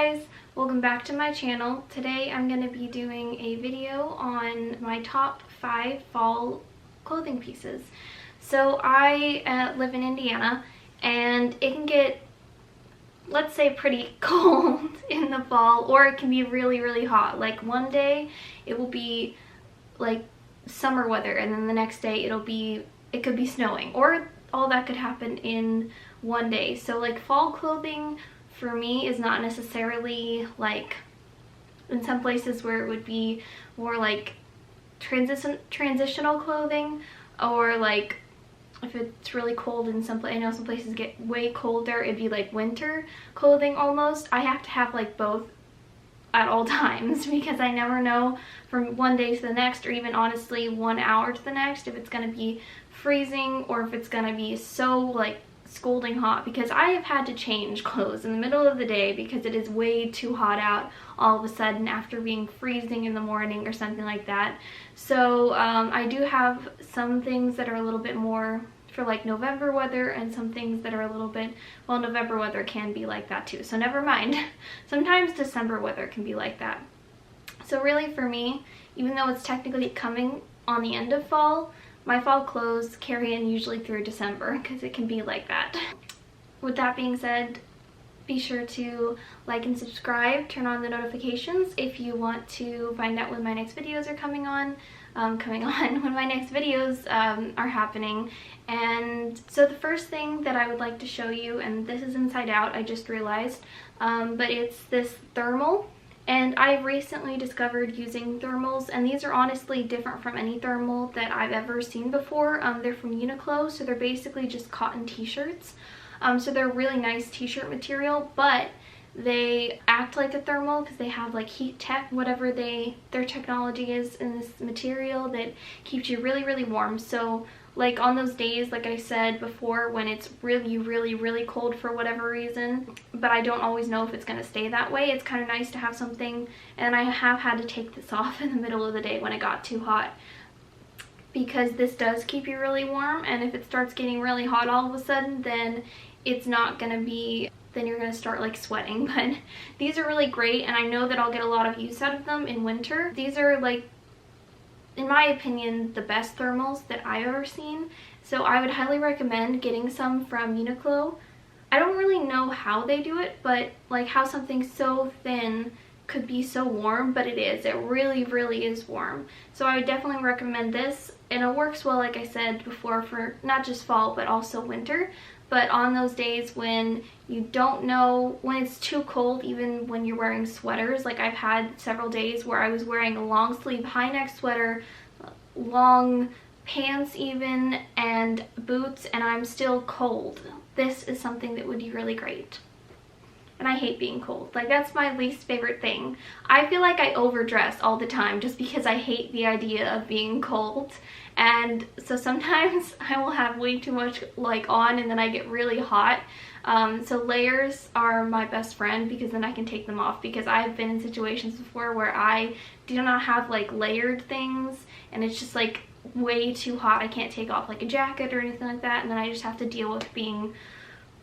guys, welcome back to my channel. Today I'm going to be doing a video on my top 5 fall clothing pieces. So I live in Indiana and it can get, let's say, pretty cold in the fall, or it can be really hot. Like one day it will be like summer weather and then the next day it could be snowing, or all that could happen in one day. So like fall clothing for me is not necessarily like in some places where it would be more like transitional clothing, or like if it's really cold in some places, I know some places get way colder, it'd be like winter clothing almost. I have to have like both at all times because I never know from one day to the next, or even honestly 1 hour to the next, if it's going to be freezing or if it's going to be so like scalding hot, because I have had to change clothes in the middle of the day because it is way too hot out all of a sudden after being freezing in the morning or something like that. So I do have some things that are a little bit more for like November weather, and some things that are a little bit, well, November weather can be like that too, so never mind. Sometimes December weather can be like that. So really for me, even though it's technically coming on the end of fall, my fall clothes carry in usually through December because it can be like that. With that being said, be sure to like and subscribe, turn on the notifications if you want to find out when my next videos are coming on, when my next videos are happening. And so the first thing that I would like to show you, and this is inside out, I just realized, but it's this thermal. And I recently discovered using thermals, and these are honestly different from any thermal that I've ever seen before. They're from Uniqlo, so they're basically just cotton t-shirts. So they're really nice t-shirt material, but they act like a thermal because they have like heat tech, whatever their technology is in this material that keeps you really warm. So like on those days, like I said before, when it's really cold for whatever reason, but I don't always know if it's going to stay that way, it's kind of nice to have something. And I have had to take this off in the middle of the day when it got too hot, because this does keep you really warm, and if it starts getting really hot all of a sudden, then it's not going to be, then you're going to start like sweating. But these are really great, and I know that I'll get a lot of use out of them in winter. These are like, in my opinion, the best thermals that I've ever seen. So I would highly recommend getting some from Uniqlo. I don't really know how they do it, but like how something so thin could be so warm, but it is. It really is warm. So I would definitely recommend this, and it works well, like I said before, for not just fall but also winter. But on those days when you don't know, when it's too cold, even when you're wearing sweaters, like I've had several days where I was wearing a long sleeve high neck sweater, long pants even, and boots, and I'm still cold. This is something that would be really great. And I hate being cold. Like, that's my least favorite thing. I feel like I overdress all the time just because I hate the idea of being cold. And so sometimes I will have way too much like on, and then I get really hot. So layers are my best friend, because then I can take them off, because I've been in situations before where I do not have like layered things and it's just like way too hot. I can't take off like a jacket or anything like that, and then I just have to deal with being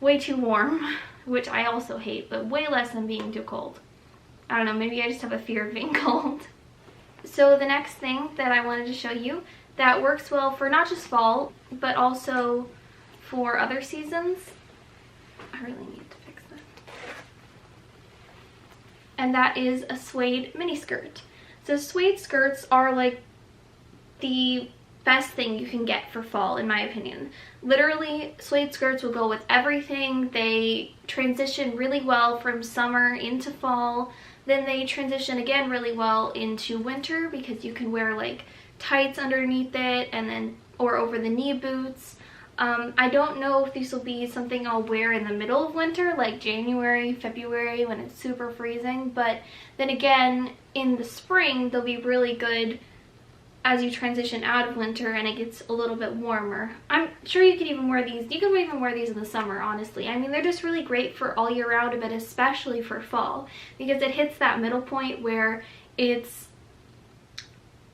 way too warm, which I also hate, but way less than being too cold. I don't know, maybe I just have a fear of being cold. So the next thing that I wanted to show you that works well for not just fall, but also for other seasons. I really need to fix this. And that is a suede mini skirt. So suede skirts are like the best thing you can get for fall, in my opinion. Literally, suede skirts will go with everything. They transition really well from summer into fall. Then they transition again really well into winter, because you can wear like tights underneath it, and then or over the knee boots. I don't know if these will be something I'll wear in the middle of winter, like January, February, when it's super freezing, but then again in the spring they'll be really good as you transition out of winter and it gets a little bit warmer. I'm sure you could even wear these. You can even wear these in the summer, honestly. I mean, they're just really great for all year round, but especially for fall, because it hits that middle point where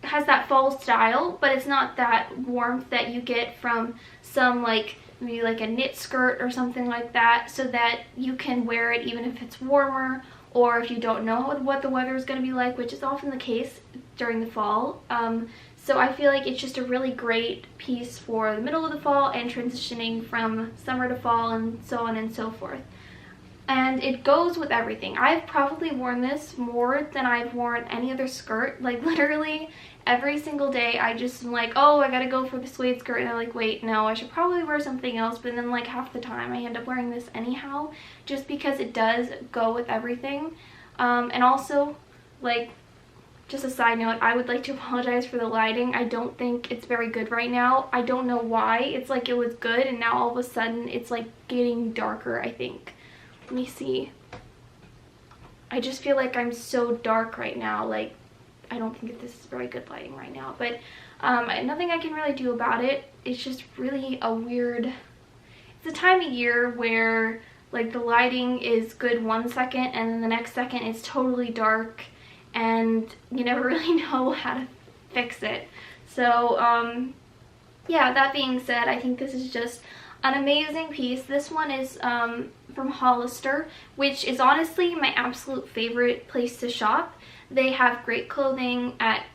has that fall style, but it's not that warmth that you get from some like maybe like a knit skirt or something like that, so that you can wear it even if it's warmer, or if you don't know what the weather is going to be like, which is often the case during the fall. So I feel like it's just a really great piece for the middle of the fall and transitioning from summer to fall and so on and so forth. And it goes with everything. I've probably worn this more than I've worn any other skirt. Like literally every single day I just am like, oh, I gotta go for the suede skirt, and I'm like, wait, no, I should probably wear something else. But then like half the time I end up wearing this anyhow, just because it does go with everything. And also, like, just a side note, I would like to apologize for the lighting. I don't think it's very good right now. I don't know why. It's like it was good and now all of a sudden it's like getting darker, I think. Let me see. I just feel like I'm so dark right now. Like, I don't think this is very good lighting right now. But nothing I can really do about it. It's just really a weird... It's a time of year where like the lighting is good 1 second and then the next second it's totally dark, and you never really know how to fix it. So yeah, that being said, I think this is just an amazing piece. This one is from Hollister, which is honestly my absolute favorite place to shop. They have great clothing at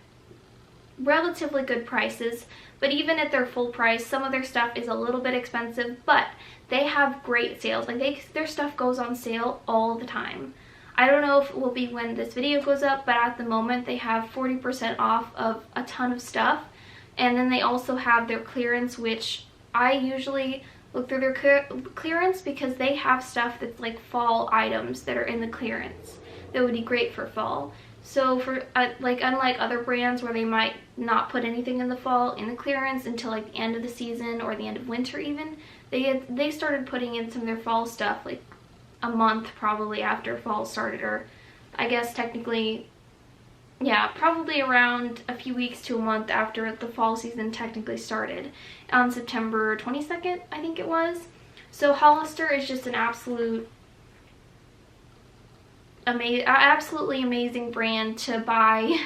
relatively good prices, but even at their full price, some of their stuff is a little bit expensive, but they have great sales. Like their stuff goes on sale all the time. I don't know if it will be when this video goes up, but at the moment they have 40% off of a ton of stuff. And then they also have their clearance, which I usually look through their clearance because they have stuff that's like fall items that are in the clearance that would be great for fall. So for like, unlike other brands where they might not put anything in the fall in the clearance until like the end of the season or the end of winter even, they started putting in some of their fall stuff like a month probably after fall started, or I guess technically, yeah, probably around a few weeks to a month after the fall season technically started, on September 22nd, I think it was. So Hollister is just an absolutely amazing brand to buy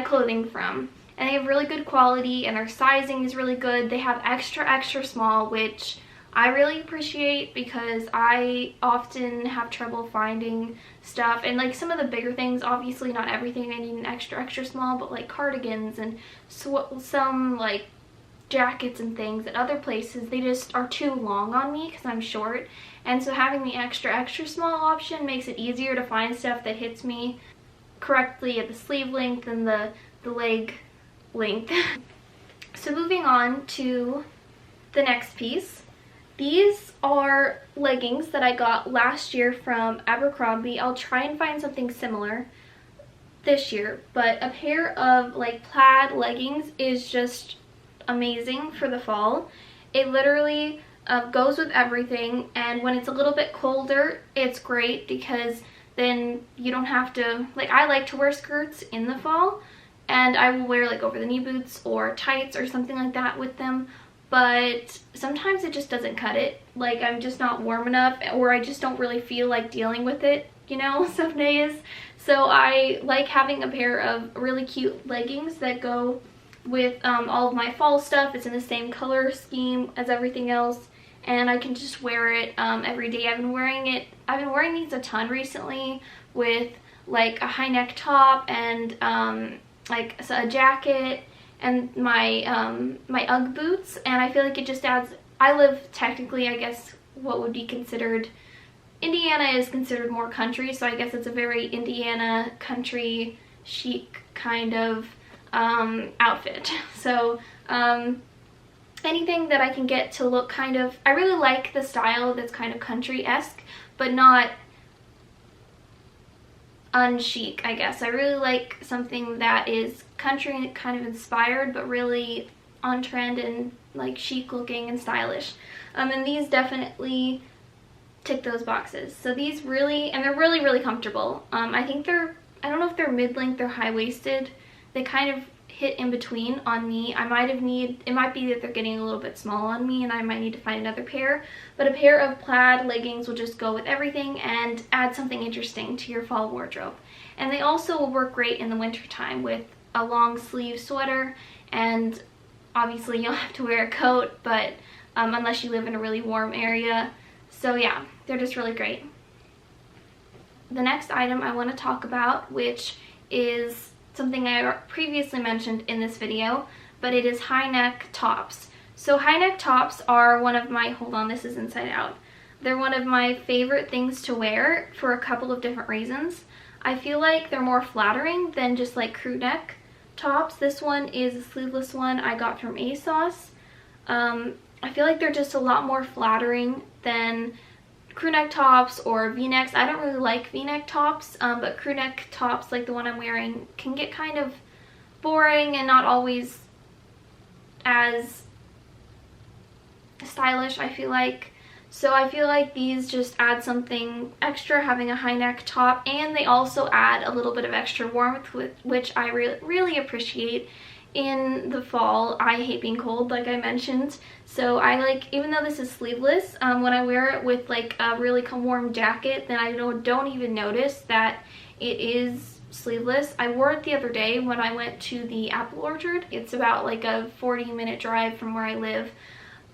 clothing from. And they have really good quality and their sizing is really good. They have extra small, which I really appreciate because I often have trouble finding stuff, and like some of the bigger things, obviously not everything I need an extra small, but like cardigans and some like jackets and things at other places, they just are too long on me because I'm short, and so having the extra small option makes it easier to find stuff that hits me correctly at the sleeve length and the leg length. So moving on to the next piece. These are leggings that I got last year from Abercrombie. I'll try and find something similar this year, but a pair of like plaid leggings is just amazing for the fall. It literally goes with everything, and when it's a little bit colder, it's great because then you don't have to, like, I like to wear skirts in the fall, and I will wear like over the knee boots or tights or something like that with them. But sometimes it just doesn't cut it. Like, I'm just not warm enough, or I just don't really feel like dealing with it, you know, some days. So I like having a pair of really cute leggings that go with all of my fall stuff. It's in the same color scheme as everything else, and I can just wear it every day. I've been wearing these a ton recently with like a high neck top and like a jacket and my my UGG boots, and I feel like it just adds. I live technically, I guess, what would be considered, Indiana is considered more country, so I guess it's a very Indiana country chic kind of outfit. So anything that I can get to look kind of, I really like the style that's kind of country-esque, but not unchic, I guess. I really like something that is country kind of inspired, but really on trend and like chic looking and stylish. And these definitely tick those boxes. So these really, and they're really comfortable. I think they're, I don't know if they're mid-length or high-waisted. They kind of hit in between on me. It might be that they're getting a little bit small on me and I might need to find another pair, but a pair of plaid leggings will just go with everything and add something interesting to your fall wardrobe. And they also will work great in the winter time with a long sleeve sweater, and obviously you'll have to wear a coat, but unless you live in a really warm area. So yeah, they're just really great. the next item I want to talk about, which is something I previously mentioned in this video, but it is high neck tops. So high neck tops are one of my, hold on, this is inside out. They're one of my favorite things to wear for a couple of different reasons. I feel like they're more flattering than just like crew neck tops. This one is a sleeveless one I got from ASOS. I feel like they're just a lot more flattering than crew neck tops or v-necks. I don't really like v-neck tops, but crew neck tops like the one I'm wearing can get kind of boring and not always as stylish, I feel like. So I feel like these just add something extra, having a high neck top, and they also add a little bit of extra warmth, which I really appreciate in the fall. I hate being cold, like I mentioned, so I like, even though this is sleeveless, when I wear it with like a really warm jacket, then I don't even notice that it is sleeveless. I wore it the other day when I went to the apple orchard. It's about like a 40-minute drive from where I live.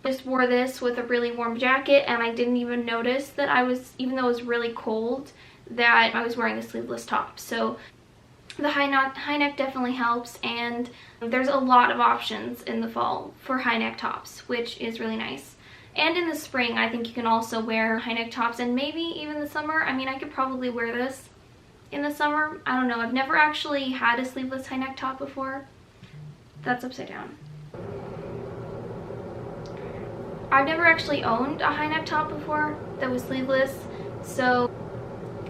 Just wore this with a really warm jacket, and I didn't even notice that I was, even though it was really cold, that I was wearing a sleeveless top. So the high neck definitely helps, and there's a lot of options in the fall for high neck tops, which is really nice. And in the spring, I think you can also wear high neck tops, and maybe even the summer. I mean, I could probably wear this in the summer. I don't know. I've never actually had a sleeveless high neck top before. That's upside down. I've never actually owned a high neck top before that was sleeveless, so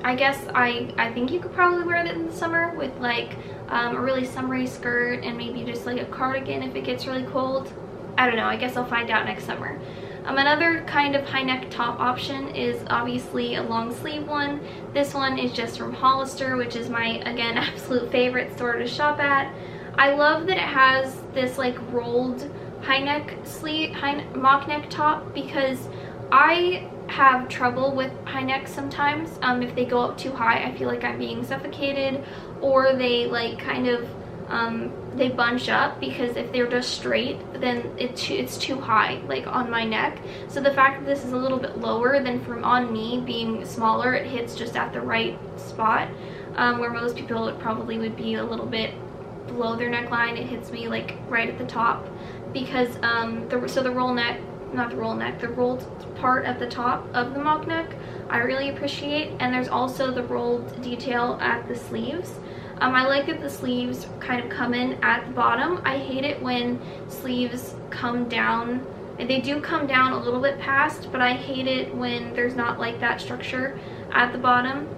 I guess I think you could probably wear that in the summer with like a really summery skirt and maybe just like a cardigan if it gets really cold. I don't know, I guess I'll find out next summer. Another kind of high neck top option is obviously a long sleeve one. This one is just from Hollister, which is my, again, absolute favorite store to shop at. I love that it has this like rolled high neck sleeve, mock neck top, because I have trouble with high necks sometimes. If they go up too high, I feel like I'm being suffocated, or they like kind of they bunch up, because if they're just straight, then it's too high like on my neck. So the fact that this is a little bit lower than from on me being smaller, it hits just at the right spot, where most people probably would be a little bit below their neckline. It hits me like right at the top, because the rolled part at the top of the mock neck I really appreciate, and there's also the rolled detail at the sleeves. I like that the sleeves kind of come in at the bottom. I hate it when sleeves come down. They do come down a little bit past, but I hate it when there's not like that structure at the bottom.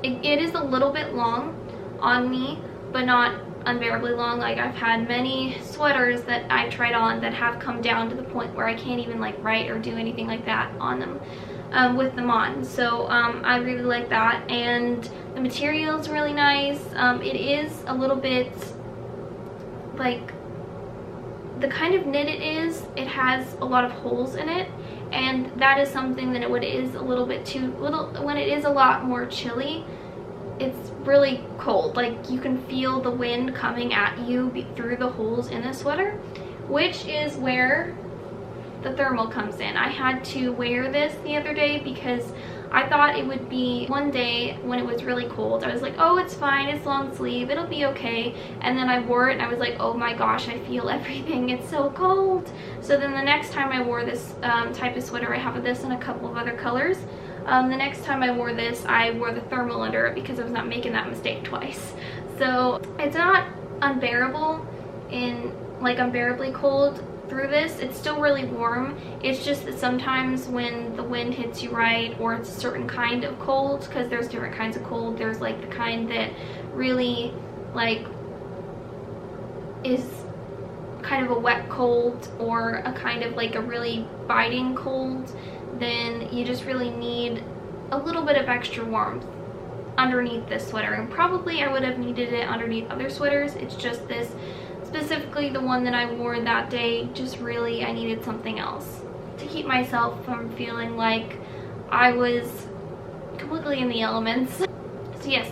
It is a little bit long on me, but not unbearably long. Like, I've had many sweaters that I've tried on that have come down to the point where I can't even like write or do anything like that on them with them on. So I really like that, and the material is really nice. It is a little bit like the kind of knit it has a lot of holes in it, and that is something that when it is a little bit too little, when it is a lot more chilly, it's really cold. Like, you can feel the wind coming at you through the holes in the sweater, which is where the thermal comes in. I had to wear this the other day because I thought it would be one day when it was really cold. I was like, oh, it's fine, it's long sleeve, it'll be okay. And then I wore it and I was like, oh my gosh, I feel everything, it's so cold. So then the next time I wore this type of sweater, I have this in a couple of other colors. The next time I wore this, I wore the thermal under it because I was not making that mistake twice. So it's not unbearable in like unbearably cold through this. It's still really warm. It's just that sometimes when the wind hits you right, or it's a certain kind of cold, because there's different kinds of cold. There's like the kind that really like is kind of a wet cold, or a kind of like a really biting cold. Then you just really need a little bit of extra warmth underneath this sweater, and probably I would have needed it underneath other sweaters. It's just this, specifically the one that I wore that day, just really I needed something else to keep myself from feeling like I was completely in the elements. So yes,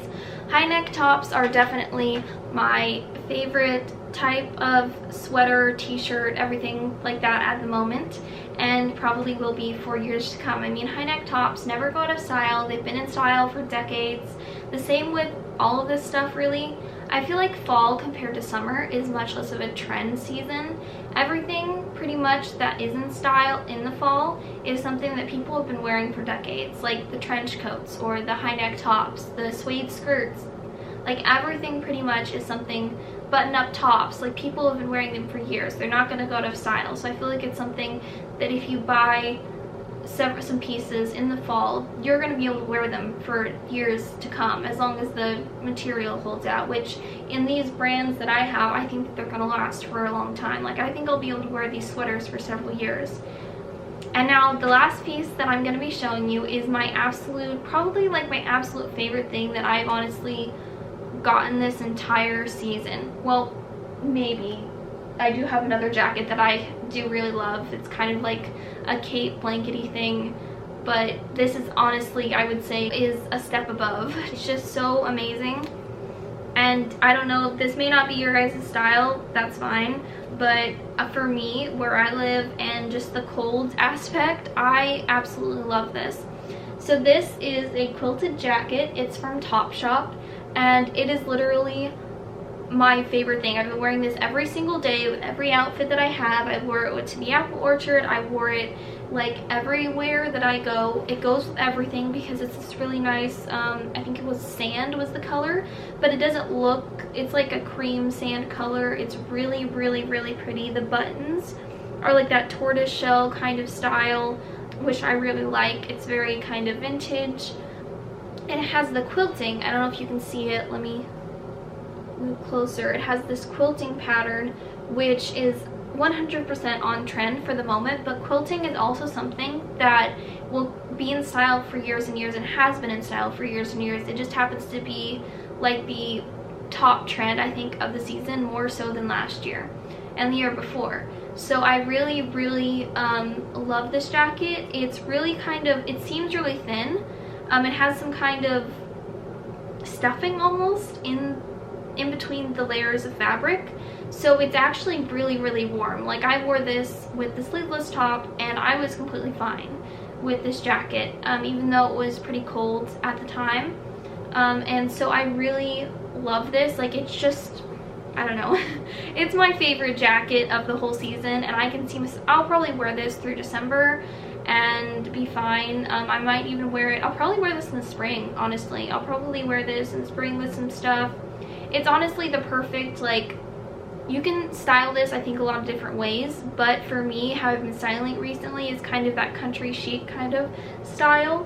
high neck tops are definitely my favorite type of sweater, t-shirt, everything like that at the moment, and probably will be for years to come. I mean, high neck tops never go out of style. They've been in style for decades. The same with all of this stuff, really. I feel like fall compared to summer is much less of a trend season. Everything pretty much that is in style in the fall is something that people have been wearing for decades, like the trench coats or the high neck tops, the suede skirts. Like everything pretty much is something, button-up tops, like people have been wearing them for years. They're not going to go out of style. So I feel like it's something that if you buy some pieces in the fall, you're going to be able to wear them for years to come, as long as the material holds out, which in these brands that I have, I think that they're going to last for a long time. Like I think I'll be able to wear these sweaters for several years. And now the last piece that I'm going to be showing you is my absolute, probably like my absolute favorite thing that I've honestly gotten this entire season. Well, maybe. I do have another jacket that I do really love. It's kind of like a cape blankety thing, but this is honestly, I would say, is a step above. It's just so amazing. And I don't know, this may not be your guys' style, that's fine, but for me, where I live and just the cold aspect, I absolutely love this. So this is a quilted jacket. It's from Topshop, and it is literally my favorite thing. I've been wearing this every single day with every outfit that I have. I wore it to the apple orchard. I wore it like everywhere that I go. It goes with everything because it's this really nice, I think it was sand was the color, but it doesn't look, it's like a cream sand color. It's really, really, really pretty. The buttons are like that tortoise shell kind of style, which I really like. It's very kind of vintage. And it has the quilting. I don't know if you can see it. Let me move closer. It has this quilting pattern, which is 100% on trend for the moment, but quilting is also something that will be in style for years and years and has been in style for years and years. It just happens to be like the top trend, I think, of the season, more so than last year and the year before. So I really, really love this jacket. It's really kind of, it seems really thin. It has some kind of stuffing almost in between the layers of fabric, so it's actually really, really warm. Like I wore this with the sleeveless top and I was completely fine with this jacket, even though it was pretty cold at the time. And so I really love this. Like it's just, I don't know, it's my favorite jacket of the whole season, and I can see myself, I'll probably wear this through December and be fine. I might even wear it, I'll probably wear this in the spring, honestly. I'll probably wear this in the spring with some stuff. It's honestly the perfect, like, you can style this, I think, a lot of different ways, but for me, how I've been styling it recently is kind of that country chic kind of style.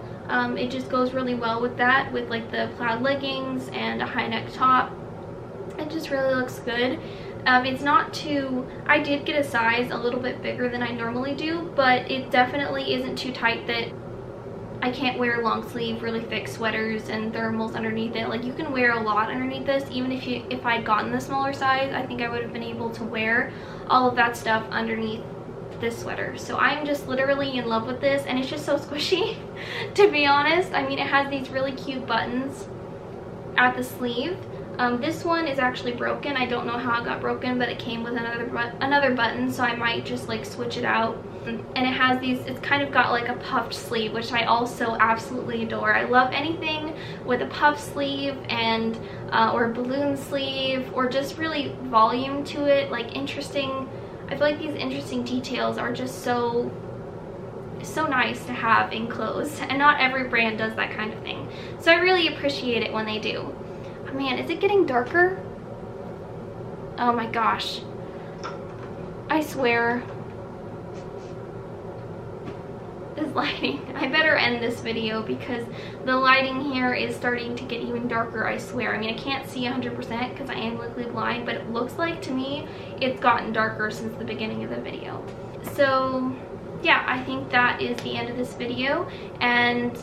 It just goes really well with that, with like the plaid leggings and a high neck top. It just really looks good. It's not too, I did get a size a little bit bigger than I normally do, but it definitely isn't too tight that I can't wear long sleeve, really thick sweaters and thermals underneath it. Like you can wear a lot underneath this. Even if I'd gotten the smaller size, I think I would have been able to wear all of that stuff underneath this sweater. So I'm just literally in love with this, and it's just so squishy, to be honest. I mean, it has these really cute buttons at the sleeve. This one is actually broken. I don't know how it got broken, but it came with another button, so I might just like switch it out. And it has these, it's kind of got like a puffed sleeve, which I also absolutely adore. I love anything with a puff sleeve and or a balloon sleeve, or just really volume to it, like interesting. I feel like these interesting details are just so nice to have in clothes, and not every brand does that kind of thing. So I really appreciate it when they do. Oh man, is it getting darker? Oh my gosh. I swear. This lighting. I better end this video because the lighting here is starting to get even darker, I swear. I mean, I can't see 100% because I am legally blind, but it looks like to me it's gotten darker since the beginning of the video. So yeah, I think that is the end of this video, and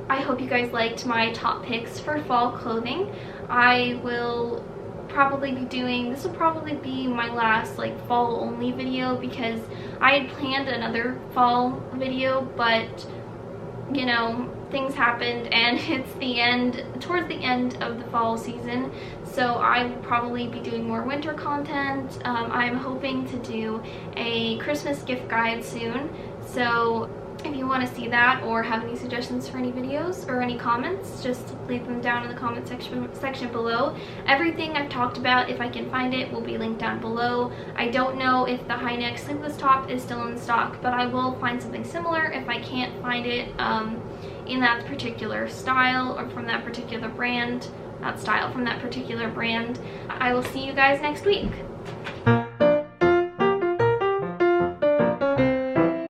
I hope you guys liked my top picks for fall clothing. I will probably be doing, this will probably be my last like fall only video, because I had planned another fall video, but you know, things happened and it's the end, towards the end of the fall season, so I will probably be doing more winter content. I'm hoping to do a Christmas gift guide soon, So if you want to see that or have any suggestions for any videos or any comments, just leave them down in the comment section below. Everything I've talked about, if I can find it, will be linked down below. I don't know if the high neck sleeveless top is still in stock, but I will find something similar if I can't find it in that particular style or from that particular brand. Not style, from that particular brand. I will see you guys next week.